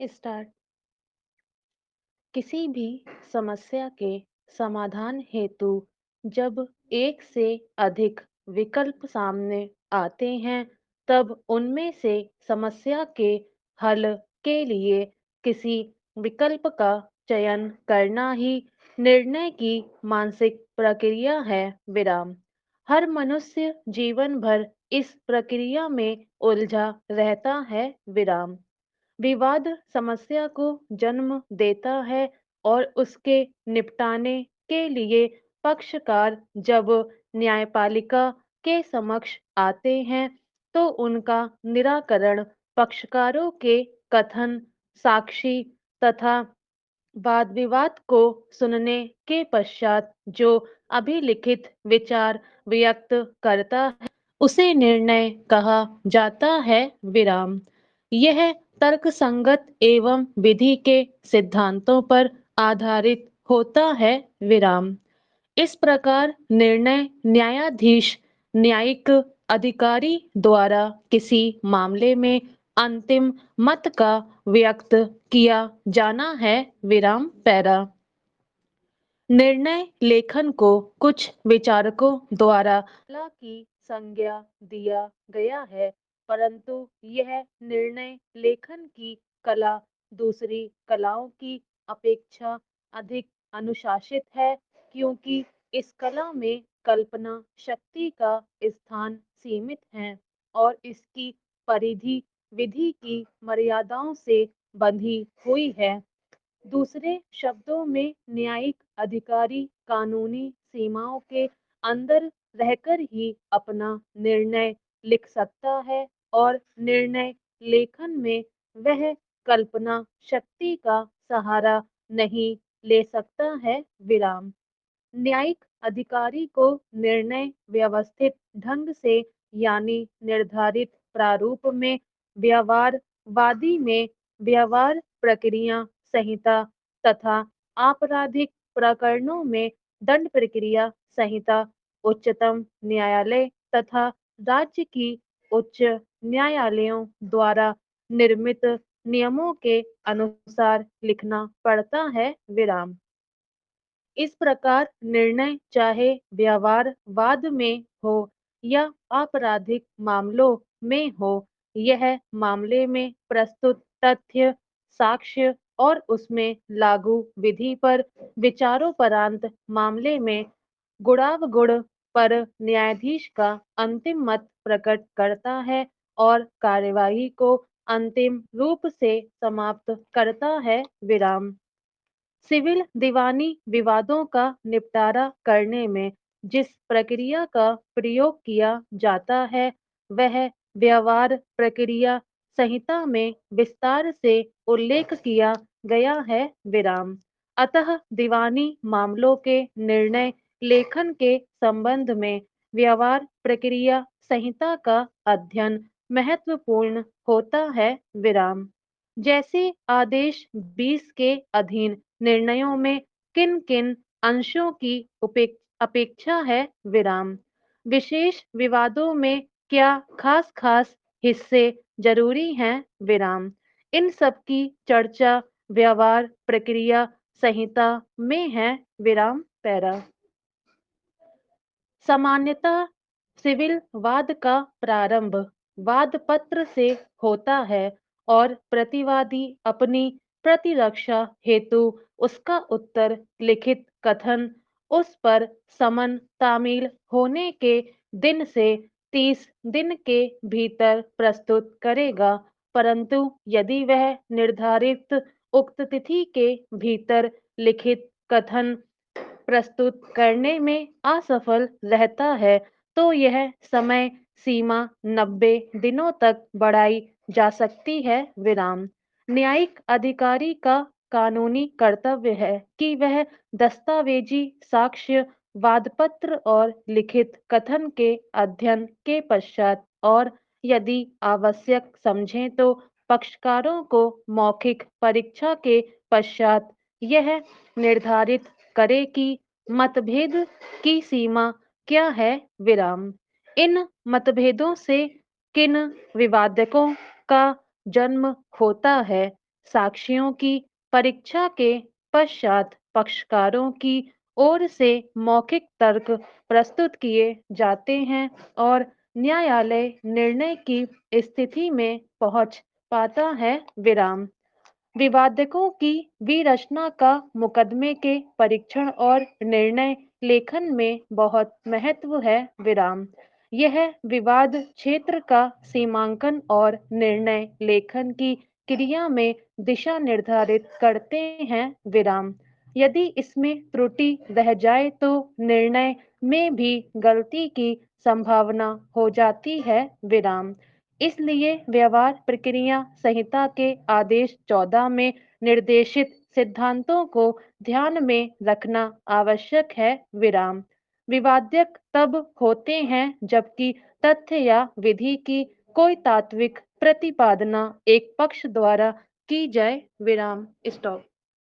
Start. किसी भी समस्या के समाधान हेतु जब एक से अधिक विकल्प सामने आते हैं, तब उनमें से समस्या के हल के लिए किसी विकल्प का चयन करना ही निर्णय की मानसिक प्रक्रिया है। विराम। हर मनुष्य जीवन भर इस प्रक्रिया में उलझा रहता है। विराम। विवाद समस्या को जन्म देता है और उसके निपटाने के लिए पक्षकार जब न्यायपालिका के समक्ष आते हैं, तो उनका निराकरण पक्षकारों के कथन, साक्षी तथा वाद विवाद को सुनने के पश्चात जो अभिलिखित विचार व्यक्त करता है, उसे निर्णय कहा जाता है। विराम। यह तर्कसंगत एवं विधि के सिद्धांतों पर आधारित होता है। विराम। इस प्रकार निर्णय न्यायाधीश, न्यायिक अधिकारी द्वारा किसी मामले में अंतिम मत का व्यक्त किया जाना है। विराम पैरा। निर्णय लेखन को कुछ विचारकों द्वारा कला की संज्ञा दिया गया है, परंतु यह निर्णय लेखन की कला दूसरी कलाओं की अपेक्षा अधिक अनुशासित है, क्योंकि इस कला में कल्पना शक्ति का स्थान सीमित है और इसकी परिधि विधि की मर्यादाओं से बंधी हुई है। दूसरे शब्दों में न्यायिक अधिकारी कानूनी सीमाओं के अंदर रहकर ही अपना निर्णय लिख सकता है और निर्णय लेखन में वह कल्पना शक्ति का सहारा नहीं ले सकता है। विराम। न्यायिक अधिकारी को निर्णय व्यवस्थित ढंग से यानी निर्धारित प्रारूप में, व्यवहारवादी में व्यवहार प्रक्रिया संहिता तथा आपराधिक प्रकरणों में दंड प्रक्रिया संहिता, उच्चतम न्यायालय तथा राज्य की उच्च न्यायालयों द्वारा निर्मित नियमों के अनुसार लिखना पड़ता है। विराम। इस प्रकार निर्णय चाहे व्यवहारवाद में हो या आपराधिक मामलों में हो, यह मामले में प्रस्तुत तथ्य, साक्ष्य और उसमें लागू विधि पर विचारोपरांत मामले में गुणावगुण पर न्यायाधीश का अंतिम मत प्रकट करता है और कार्यवाही को अंतिम रूप से समाप्त करता है। विराम। सिविल दीवानी विवादों का निपटारा करने में जिस प्रक्रिया का प्रयोग किया जाता है, वह व्यवहार प्रक्रिया संहिता में विस्तार से उल्लेख किया गया है। विराम। अतः दीवानी मामलों के निर्णय लेखन के संबंध में व्यवहार प्रक्रिया संहिता का अध्ययन महत्वपूर्ण होता है। विराम। जैसे आदेश 20 के अधीन निर्णयों में किन किन अंशों की अपेक्षा है। विराम। विशेष विवादों में क्या खास खास हिस्से जरूरी हैं। विराम। इन सब की चर्चा व्यवहार प्रक्रिया संहिता में है। विराम पैरा। सामान्यतः सिविल वाद का प्रारंभ वाद पत्र से होता है और प्रतिवादी अपनी प्रतिरक्षा हेतु उसका उत्तर लिखित कथन उस पर समन तामील होने के दिन से 30 दिन के भीतर प्रस्तुत करेगा, परंतु यदि वह निर्धारित उक्त तिथि के भीतर लिखित कथन प्रस्तुत करने में असफल रहता है, तो यह समय सीमा 90 दिनों तक बढ़ाई जा सकती है। विराम। न्यायिक अधिकारी का कानूनी कर्तव्य है कि वह दस्तावेजी साक्ष्य, वादपत्र और लिखित कथन के अध्ययन के पश्चात और यदि आवश्यक समझें तो पक्षकारों को मौखिक परीक्षा के पश्चात यह निर्धारित करे कि मतभेद की सीमा क्या है। विराम। इन मतभेदों से किन विवादकों का जन्म होता है, साक्ष्यों की परीक्षा के पश्चात पक्षकारों की ओर से मौखिक तर्क प्रस्तुत किए जाते हैं और न्यायालय निर्णय की स्थिति में पहुंच पाता है। विराम विवादकों की विरचना का मुकदमे के परीक्षण और निर्णय लेखन में बहुत महत्व है। विराम यह विवाद क्षेत्र का सीमांकन और निर्णय लेखन की क्रिया में दिशा निर्धारित करते हैं। विराम यदि इसमें त्रुटि रह जाए तो निर्णय में भी गलती की संभावना हो जाती है। विराम इसलिए व्यवहार प्रक्रिया संहिता के आदेश 14 में निर्देशित सिद्धांतों को ध्यान में रखना आवश्यक है। विराम विवादक तब होते हैं जबकि तथ्य या विधि की कोई तात्विक प्रतिपादना एक पक्ष द्वारा की जाए। विराम स्टॉप।